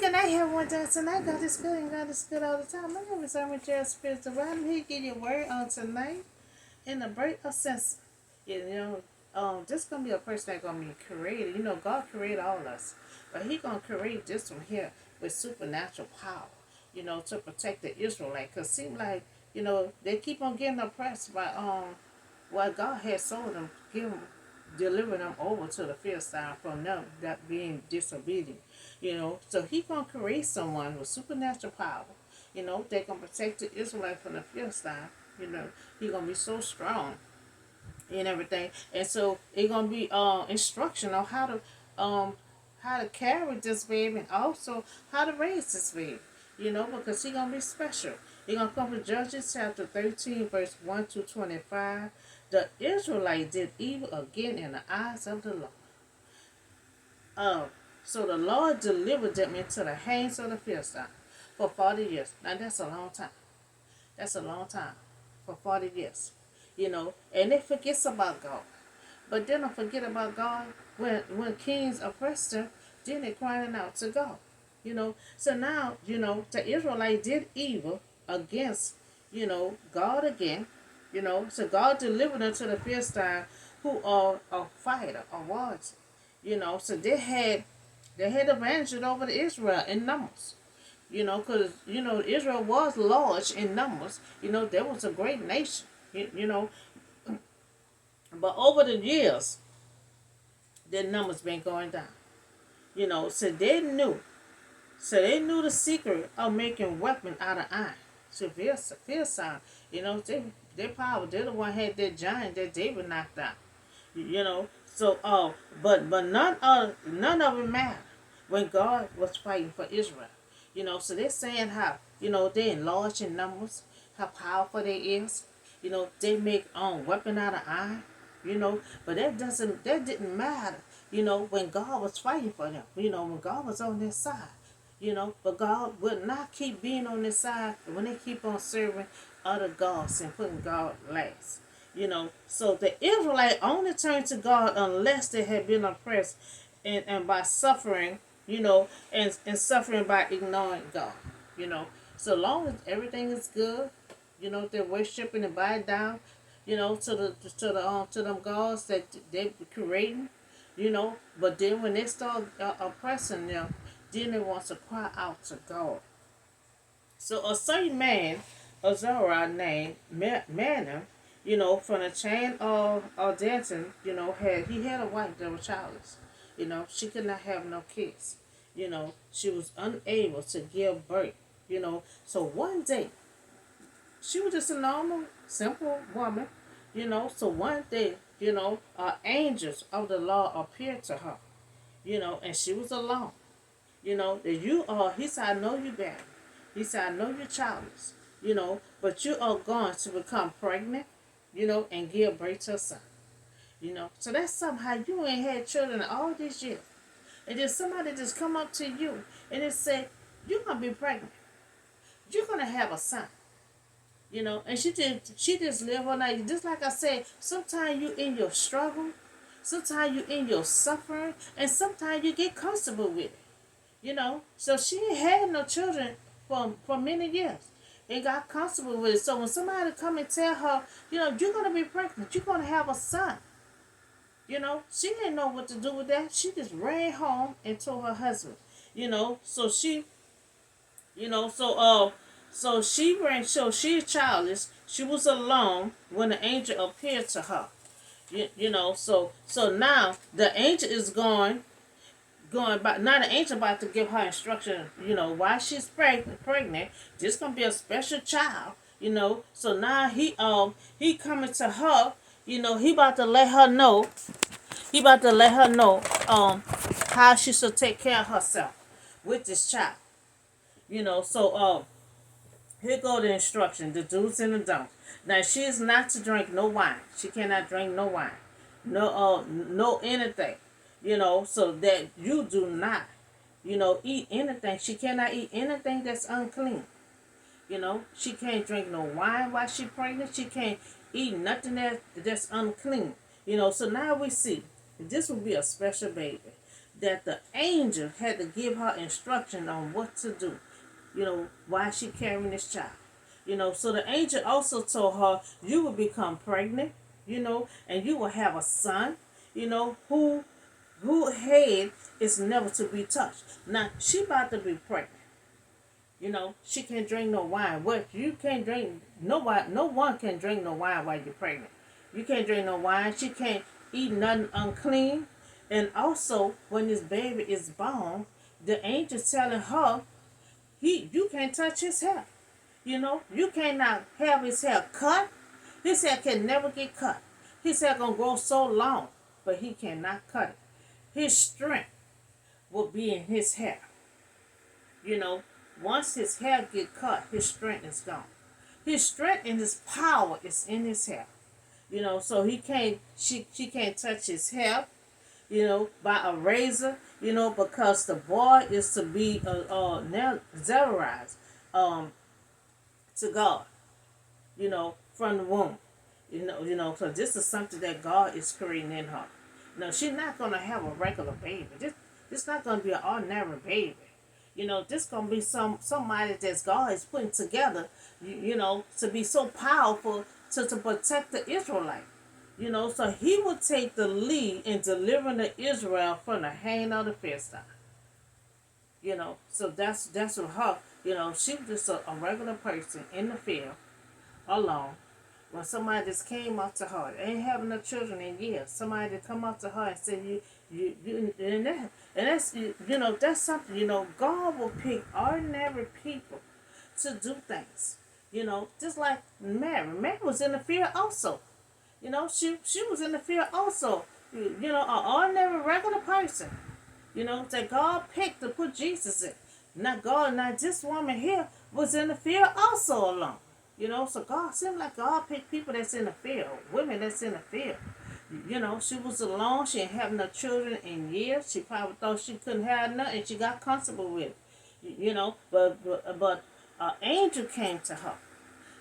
good night, everyone. Tonight, God is good and God is good all the time. My name is Armin Jared Spiritual. I'm here to give you a word on tonight in the Birth of Samson. This gonna be a person that's gonna be created. God created all of us, but He gonna create this one here with supernatural power. To protect the Israelites. Cause seem like they keep on getting oppressed by what God has sold them, delivering them over to the Philistine from them that being disobedient. So He gonna create someone with supernatural power. They gonna protect the Israelite from the Philistine. He gonna be so strong and everything. And so it gonna be instruction on how to carry this baby and also how to raise this baby. Because he gonna be special. He gonna come from Judges chapter 13, verse 1 to 25. The Israelites did evil again in the eyes of the Lord. So the Lord delivered them into the hands of the Philistines for 40 years. Now that's a long time. That's a long time for 40 years. And they forgets about God. But then don't forget about God when kings oppressed them, then they crying out to God. So now, the Israelites did evil against, God again. So God delivered them to the Philistines who are a fighter, a warrior. So they had advantage over the Israel in numbers. Because, Israel was large in numbers. There was a great nation. But over the years, their numbers been going down. So they knew. So they knew the secret of making weapons out of iron. So Philistine, their power, they're the one had that giant that David knocked out. So but none of it mattered when God was fighting for Israel. So they're saying how, they enlarge in numbers, how powerful they is. They make weapon out of iron. But that didn't matter, when God was fighting for them, when God was on their side, but God would not keep being on their side when they keep on serving other gods and putting God last. So the Israelite only turned to God unless they had been oppressed and by suffering, and suffering by ignoring God. So long as everything is good, they're worshiping and bowing down, to them gods that they creating, but then when they start oppressing them, then they want to cry out to God. So a certain man, a Zara named Manna, from the chain of Danton, he had a wife that was childless. She could not have no kids. She was unable to give birth. So one day, she was just a normal, simple woman. So one day, angels of the Lord appeared to her. And she was alone. He said, I know you better. He said, I know you're childless, but you are going to become pregnant, and give birth to a son. So that's somehow you ain't had children all these years. And then somebody just come up to you and just say, you're going to be pregnant. You're going to have a son. And she just live her life. Just like I said, sometimes you in your struggle, sometimes you in your suffering, and sometimes you get comfortable with it. So she ain't had no children for many years and got comfortable with it. So when somebody come and tell her, you're gonna be pregnant, you're gonna have a son, she didn't know what to do with that. She just ran home and told her husband, so she, she's childless. She was alone when the angel appeared to her. So now the angel is going back. Now the angel about to give her instruction, while she's pregnant, this gonna be a special child, So now he coming to her, he about to let her know, how she should take care of herself with this child. So here go the instruction, the do's and the don'ts. Now she is not to drink no wine. She cannot drink no wine, no anything. So that you do not, eat anything. She cannot eat anything that's unclean. She can't drink no wine while she's pregnant. She can't eat nothing that's unclean. So now we see this will be a special baby. that the angel had to give her instruction on what to do. Why she carrying this child. So the angel also told her, you will become pregnant, and you will have a son, who head is never to be touched. Now she about to be pregnant. She can't drink no wine. What you can't drink, nobody, no one can drink no wine while you're pregnant. You can't drink no wine. She can't eat nothing unclean. And also, when this baby is born, the angel telling her, you can't touch his hair. You cannot have his hair cut. His hair can never get cut. His hair gonna grow so long, but he cannot cut it. His strength will be in his hair. You know, once his hair get cut, his strength is gone. His strength and his power is in his hair. So she can't touch his hair, by a razor, because the boy is to be now zeroized to God, from the womb. So this is something that God is creating in her. No, she's not gonna have a regular baby. This not gonna be an ordinary baby. This gonna be somebody that God is putting together, to be so powerful to protect the Israelite. So he will take the lead in delivering the Israel from the hand of the Philistine. So that's what her, she was just a regular person in the field, alone. When somebody just came up to her, ain't having no children in years, somebody to come up to her and say, that's something, God will pick ordinary people to do things. Just like Mary. Mary was in the field also. She was in the field also. An ordinary regular person. That God picked to put Jesus in. Not this woman here was in the field also alone. So God seemed like God picked people that's in the field, women that's in the field. She was alone. She didn't have no children in years. She probably thought she couldn't have none, and she got comfortable with it. But an angel came to her,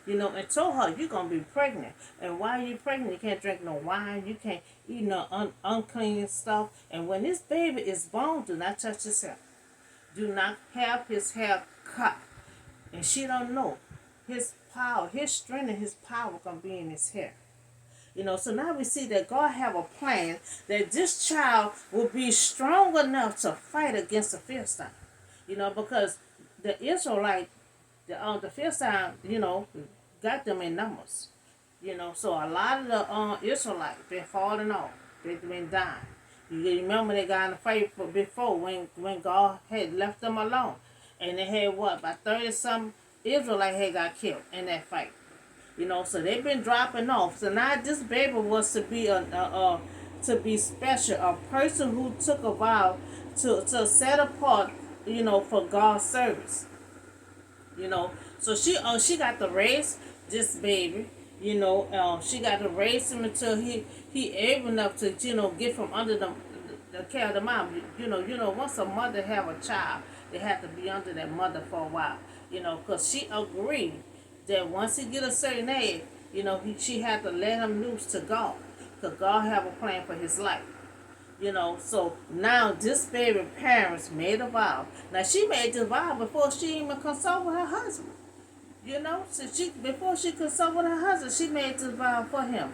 and told her, you're going to be pregnant. And while you're pregnant, you can't drink no wine. You can't eat no unclean stuff. And when this baby is born, do not touch his hair. Do not have his hair cut. And she don't know. His power, his strength and his power going to be in his hair. So now we see that God have a plan that this child will be strong enough to fight against the Philistine. Because the Israelite, the Philistine, got them in numbers. So a lot of the Israelites been falling off. They've been dying. You remember they got in a fight before when God had left them alone. And they had about 30-some Israelites had got killed in that fight. So they've been dropping off. So now this baby was to be to be special, a person who took a vow to set apart, for God's service. So she got to raise this baby. She got to raise him until he able enough to get from under the care of the mom. Once a mother have a child, they have to be under that mother for a while. Because she agreed that once he get a certain age, she had to let him loose to God, because God have a plan for his life. So now this baby parents made a vow. Now she made this vow before she even consulted with her husband. So before she consulted with her husband, she made this vow for him.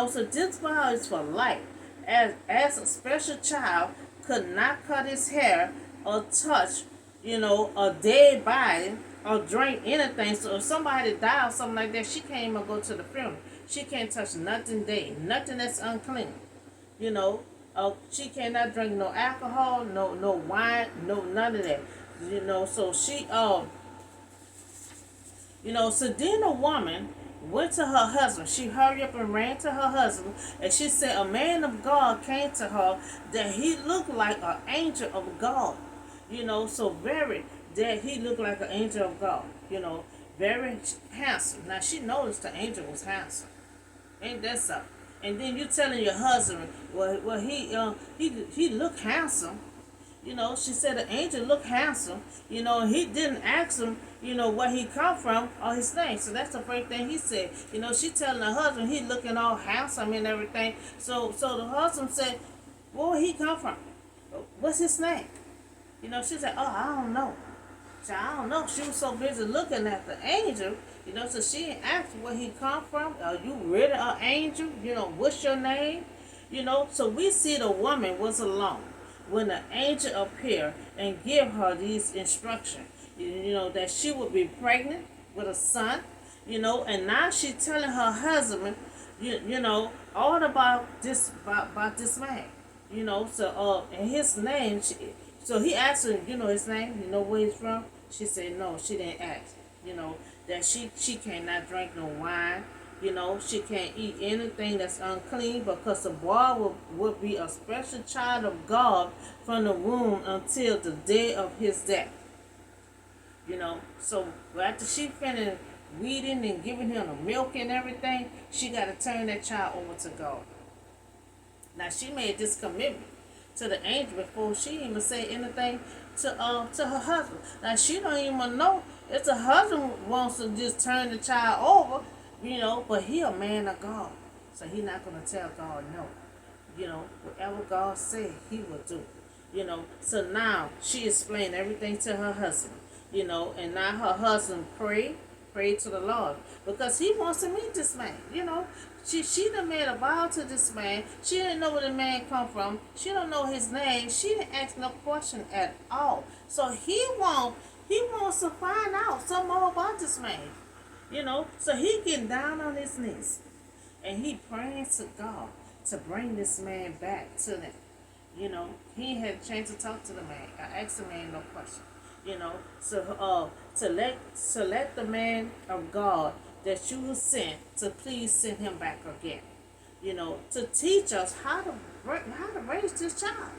So this vow is for life. As a special child could not cut his hair or touch, a dead body or drink anything. So if somebody died or something like that, she can't even go to the funeral. She can't touch nothing dead, nothing that's unclean. She cannot drink no alcohol, no wine, no none of that. So she so then a woman went to her husband. She hurried up and ran to her husband, and she said a man of God came to her that he looked like an angel of God. So that he looked like an angel of God. Very handsome. Now she noticed the angel was handsome. Ain't that something? And then you telling your husband, well he looked handsome. She said the angel looked handsome. He didn't ask him, where he come from or his name. So that's the first thing he said. She telling her husband he looking all handsome and everything. So the husband said, where he come from? What's his name? She said, oh, I don't know. So I don't know. She was so busy looking at the angel, so she didn't ask where he come from. Are you really an angel? What's your name? So we see the woman was alone when the angel appeared and give her these instructions. That she would be pregnant with a son. And now she's telling her husband, all about this man. And his name. So he asked her, his name. You know where he's from? She said no. She didn't ask. That she cannot drink no wine. She can't eat anything that's unclean because the boy will be a special child of God from the womb until the day of his death. So after she finished weeding and giving him the milk and everything, she got to turn that child over to God. Now she made this commitment to the angel before she even say anything to her husband. Now she don't even know if the husband wants to just turn the child over, but he a man of God, so he not gonna tell God no. Whatever God said, he will do. So now she explained everything to her husband. And now her husband prayed to the Lord because he wants to meet this man. She done made a vow to this man. She didn't know where the man come from. She don't know his name. She didn't ask no question at all. So he wants to find out some more about this man. So he getting down on his knees and he praying to God to bring this man back to them. He ain't had a chance to talk to the man. I asked the man no question. To let the man of God that you will send to please send him back again. To teach us how to raise this child.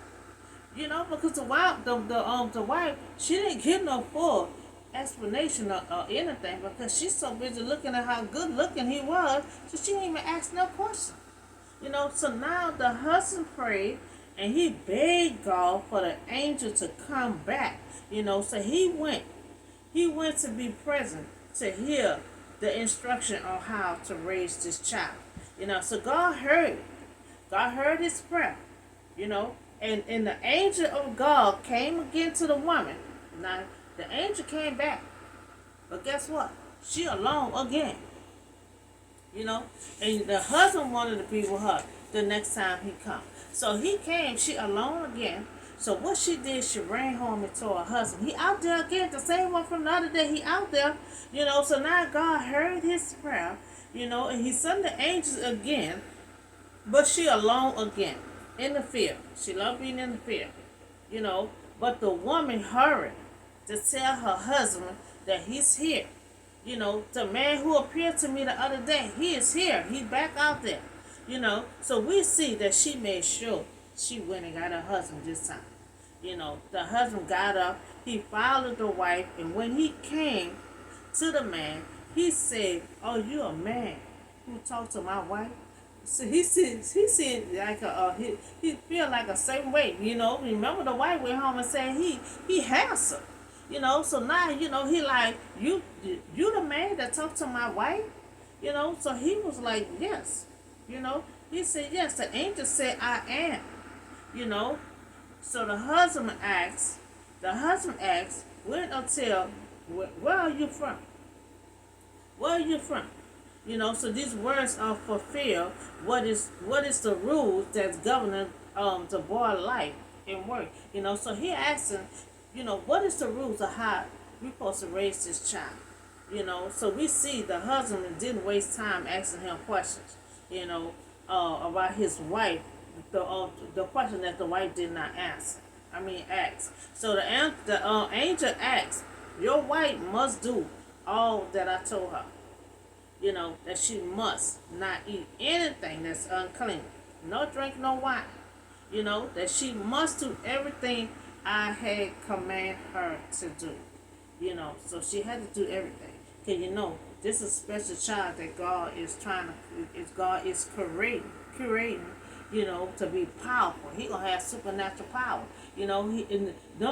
Because the wife, she didn't give no full explanation or anything because she's so busy looking at how good looking he was, so she didn't even ask no question. So now the husband prayed and he begged God for the angel to come back. So he went. He went to be present to hear the instruction on how to raise this child. So God heard it. God heard his prayer. And the angel of God came again to the woman. Now the angel came back. But guess what? She alone again. And the husband wanted to be with her the next time he come. So he came, she alone again. So what she did, she ran home and told her husband. He out there again, the same one from the other day, he out there. So now God heard his prayer, and he sent the angels again, but she alone again, in the field. She loved being in the field, but the woman hurried to tell her husband that he's here. The man who appeared to me the other day, he is here. He's back out there. So we see that she made sure she went and got her husband this time. The husband got up, he followed the wife, and when he came to the man, he said, oh, you a man who talked to my wife? So he said like he feel like a certain way, Remember the wife went home and said he handsome. So now, he like, you the man that talked to my wife? So he was like, yes. He said, yes, the angel said I am. So the husband asks, wait until, where are you from? Where are you from? So these words are fulfilled. What is the rules that's governing the boy life and work? So he asked him, what is the rules of how we supposed to raise this child? So we see the husband didn't waste time asking him questions, about his wife, the question that the wife did not ask. Ask. So the angel asked, your wife must do all that I told her. That she must not eat anything that's unclean. No drink, no wine. That she must do everything I had commanded her to do. So she had to do everything. Because this is a special child that God is God is curating, to be powerful. He gonna have supernatural power. No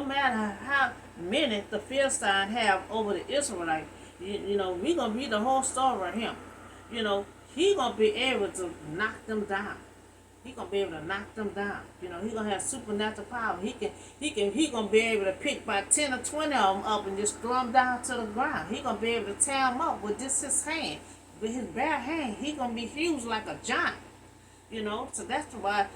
matter how many the Philistines have over the Israelites, we gonna read the whole story of him. He gonna be able to knock them down. He gonna be able to knock them down. He gonna have supernatural power. He gonna be able to pick about 10 or 20 of them up and just throw them down to the ground. He gonna be able to tear them up with just his hand, with his bare hand. He gonna be huge like a giant. So that's why,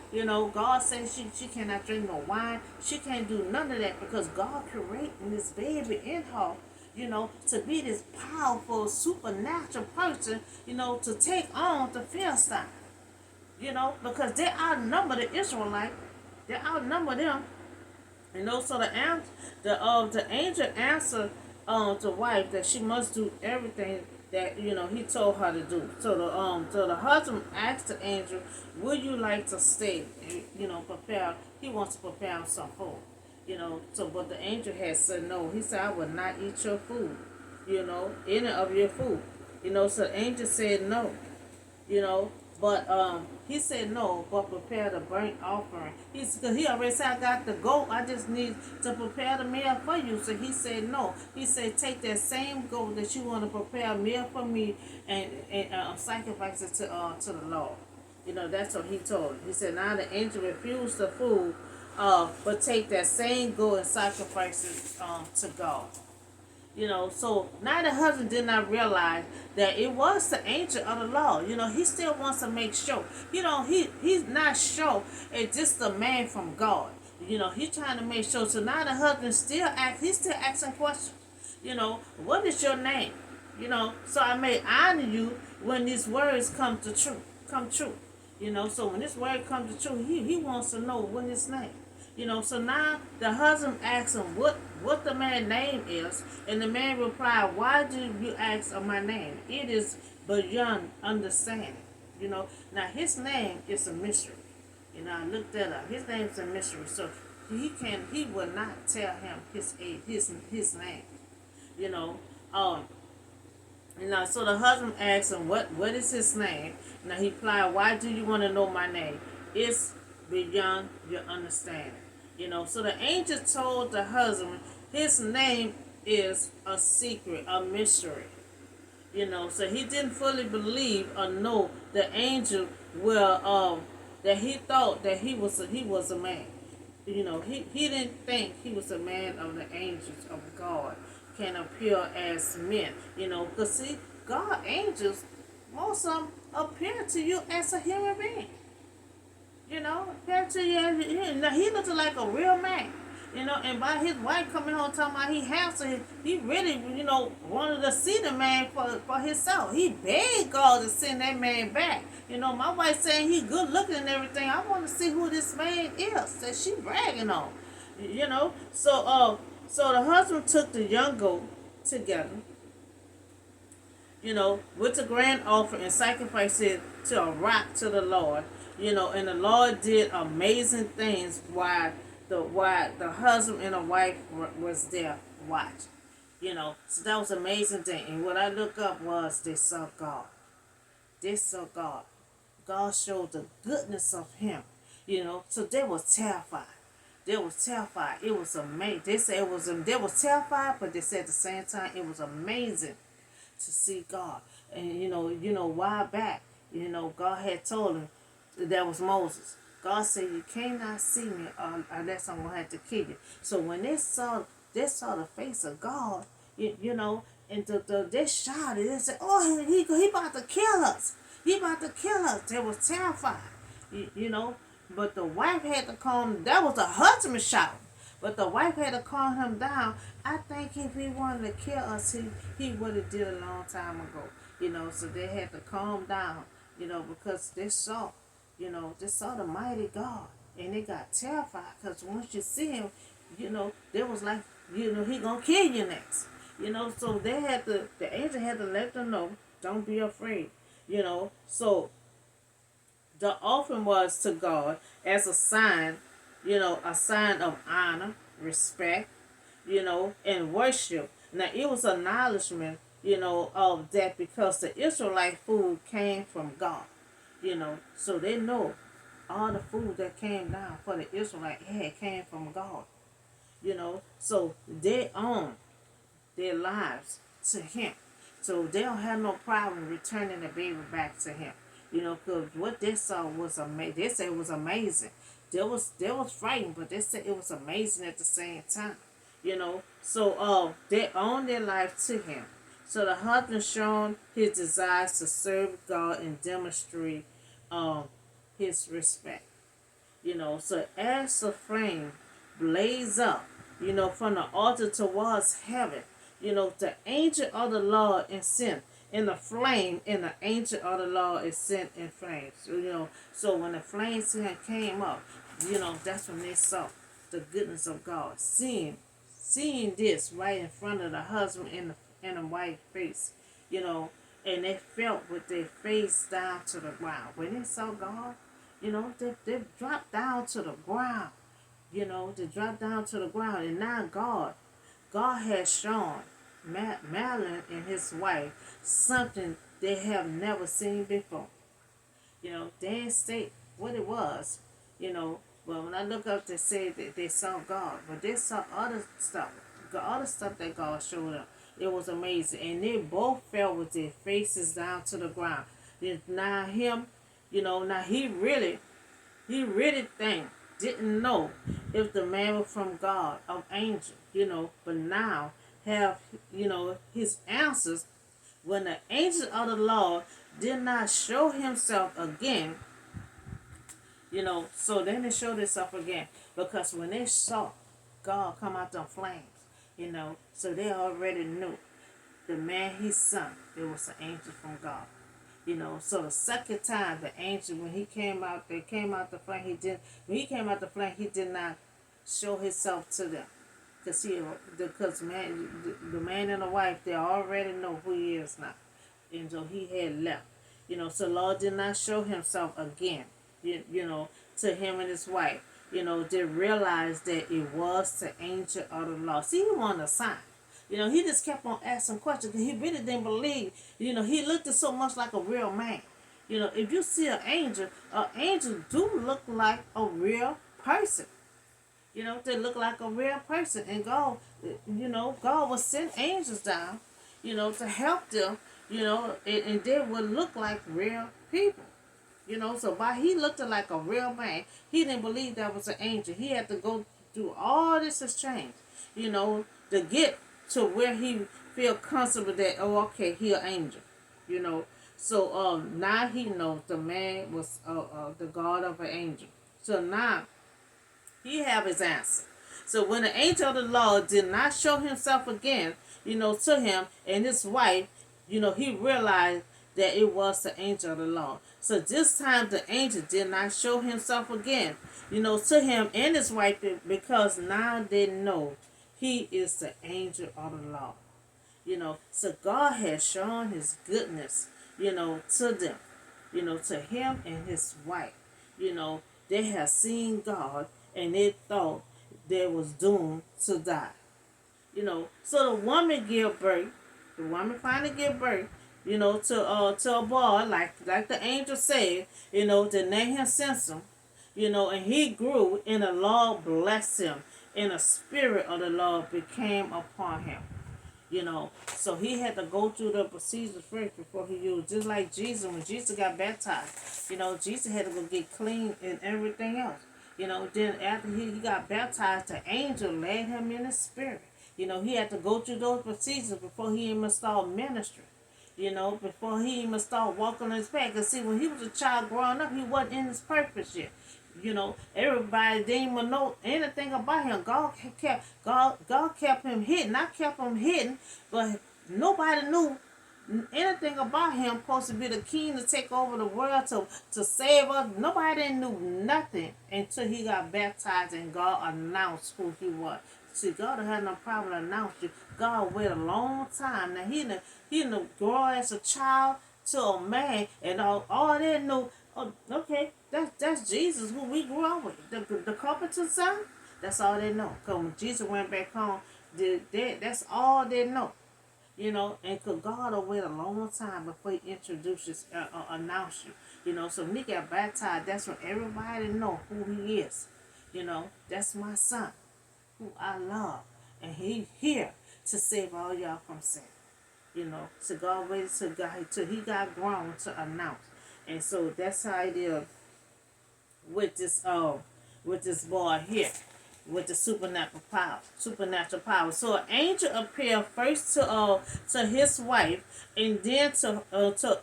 God says she cannot drink no wine. She can't do none of that because God creating this baby in her, to be this powerful, supernatural person, to take on the Philistine, because they outnumber the Israelites. They outnumber them. So the angel answered the wife that she must do everything that he told her to do. So the husband asked the angel, "Would you like to stay? Prepare." He wants to prepare him some food. But the angel had said no. He said, "I will not eat your food. Any of your food." So the angel said no. you know. But he said no, but prepare the burnt offering. Because he already said, I got the goat. I just need to prepare the meal for you. So he said no. He said, take that same goat that you want to prepare a meal for me and sacrifice it to the Lord. That's what he told him. He said, now the angel refused the food, but take that same goat and sacrifice it to God. So now the husband did not realize that it was the angel of the Lord. He still wants to make sure. He's not sure it's just a man from God. He's trying to make sure. So now the husband he's still asking questions. What is your name? So I may honor you when these words come true. So when this word comes to true, he wants to know what his name. So now the husband asks him what the man's name is, and the man replied, why do you ask of my name? It is beyond understanding. Now his name is a mystery. I looked that up. His name is a mystery. So he will not tell him his name. So the husband asked him, what is his name? Now he replied, why do you want to know my name? It's beyond your understanding. So the angel told the husband his name is a secret, a mystery. So he didn't fully believe or know the angel that he thought that he was a man. He didn't think he was a man of the angels of God can appear as men. Because see, God angels, most of them appear to you as a human being. Appear to you. Now he looked like a real man. And by his wife coming home talking about he handsome, he really, wanted to see the man for himself. He begged God to send that man back. My wife saying he good looking and everything. I want to see who this man is that she bragging on. So the husband took the young goat together, with the grand offering and sacrificed it to a rock to the Lord. And the Lord did amazing things while the husband and the wife was there watching. So that was an amazing thing. And what I looked up was they saw God. They saw God. God showed the goodness of him. So they was terrified. They was terrified. It was amazing. They said they was terrified, but they said at the same time it was amazing to see God. And a while back, God had told him that was Moses. God said, you cannot see me unless I'm gonna have to kill you. So when they saw the face of God, and they shouted, they said, oh, he about to kill us. He about to kill us. They was terrified. But the wife had to calm. That was the husband shouting. But the wife had to calm him down. I think if he wanted to kill us, he would have did a long time ago. So they had to calm down, because they saw the mighty God. And they got terrified because once you see him, they was like, he gonna kill you next. So the angel had to let them know, don't be afraid. So the offering was to God as a sign, a sign of honor, respect, and worship. Now it was acknowledgement, of that because the Israelite food came from God. So they know all the food that came down for the Israelite came from God. So they own their lives to him. So they don't have no problem returning the baby back to him. Because what they saw was amazing. They said it was amazing. They was frightened, but they said it was amazing at the same time. So they owned their life to him. So the husband shown his desires to serve God and demonstrate um his respect. So as the flame blaze up, from the altar towards heaven, the angel of the Lord is sent in the flame, and the angel of the Lord is sent in flames. So when the flames came up, that's when they saw the goodness of God. Seeing this right in front of the husband and the wife face, you know, and they felt with their face down to the ground. When they saw God, they dropped down to the ground. They dropped down to the ground. And now God has shown Madeline and his wife something they have never seen before. They didn't state what it was, but when I look up, they said that they saw God, but they saw other stuff that God showed them. It was amazing, and they both fell with their faces down to the ground. Now him, now he really didn't know if the man was from God or angel, but now have, his answers when the angel of the Lord did not show himself again, so then they showed himself again. Because when they saw God come out them flames, so they already knew the man he sent, it was an angel from God. So the second time the angel, when he came out, they came out the flame, when he came out the flame, he did not show himself to them. Because the man and the wife, they already know who he is now. And so he had left. So Lord did not show himself again, to him and his wife. They realized that it was the angel of the Lord. See, he wanted a sign. He just kept on asking questions because he really didn't believe. He looked so much like a real man. If you see an angel do look like a real person. They look like a real person. And God will send angels down, to help them, and they would look like real people. So by he looked like a real man, he didn't believe that was an angel. He had to go through all this exchange, to get to where he feel comfortable that, oh, okay, he an angel, So now he knows the man was the God of an angel. So now he have his answer. So when the angel of the Lord did not show himself again, to him and his wife, he realized that it was the angel of the Lord. So this time the angel did not show himself again, to him and his wife, because now they know he is the angel of the Lord. So God has shown his goodness, to them, to him and his wife. They have seen God and they thought they was doomed to die. So the woman give birth. The woman finally give birth, to a boy, like the angel said, to name him Samson, and he grew, and the Lord blessed him, and the spirit of the Lord became upon him. So he had to go through the procedures first before he used, just like Jesus, when Jesus got baptized, Jesus had to go get clean and everything else. Then after he got baptized, the angel led him in the spirit. He had to go through those procedures before he even start ministry. Before he even start walking on his path. Because see, when he was a child growing up, he wasn't in his purpose yet. Everybody didn't even know anything about him. God kept him hidden. I kept him hidden, but nobody knew anything about him. Supposed to be the king to take over the world, to save us. Nobody knew nothing until he got baptized and God announced who he was. See, God had no problem announcing you. God waited a long time. Now he didn't grow as a child to a man, and all they knew. Oh, okay, that's Jesus who we grew up with. The carpenter's son. That's all they know. Cause when Jesus went back home, that's all they know. And cause God will wait a long time before he introduces, announce you. So when he got baptized, that's when everybody know who he is. That's my son, who I love, and he here to save all y'all from sin. So God waited till he got grown to announce. And so that's how it is with this boy here with the supernatural power. So an angel appeared first to his wife, and then to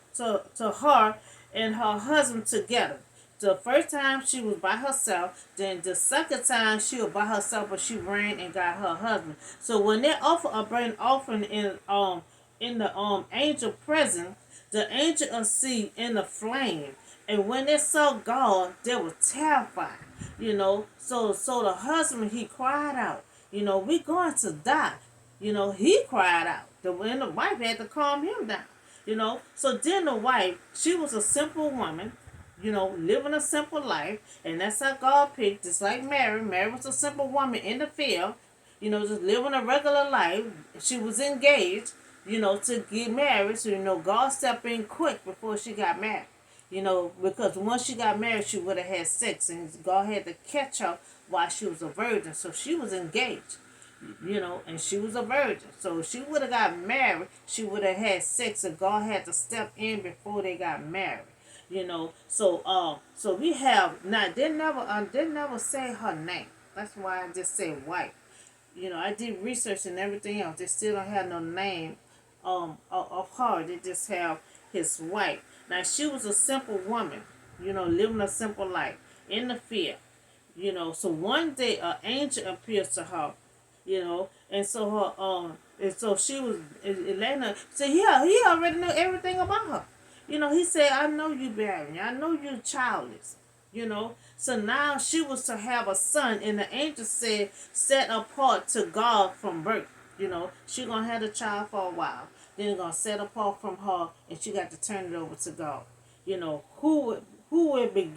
her and her husband together. The first time she was by herself, then the second time she was by herself, but she ran and got her husband. So when they offer a burnt offering in the angel presence, the angel see in the flame, and when they saw God, they were terrified. So the husband, he cried out, we going to die. He cried out. And the wife had to calm him down. So then the wife, she was a simple woman, living a simple life, and that's how God picked. Just like Mary. Mary was a simple woman in the field, just living a regular life. She was engaged, to get married. So God stepped in quick before she got married. Because once she got married, she would have had sex, and God had to catch her while she was a virgin. So she was engaged, and she was a virgin. So if she would have got married, she would have had sex, and God had to step in before they got married. So we have now. They never say her name. That's why I just say white. I did research and everything else. They still don't have no name of her. They just have his wife. Now she was a simple woman, living a simple life in the field. So one day an angel appears to her, and so and so she was Elena. So he already knew everything about her. He said, "I know you barren. I know you childless." So now she was to have a son, and the angel said, "Set apart to God from birth." She gonna have the child for a while. Then gonna set apart from her, and she got to turn it over to God. Who would begin?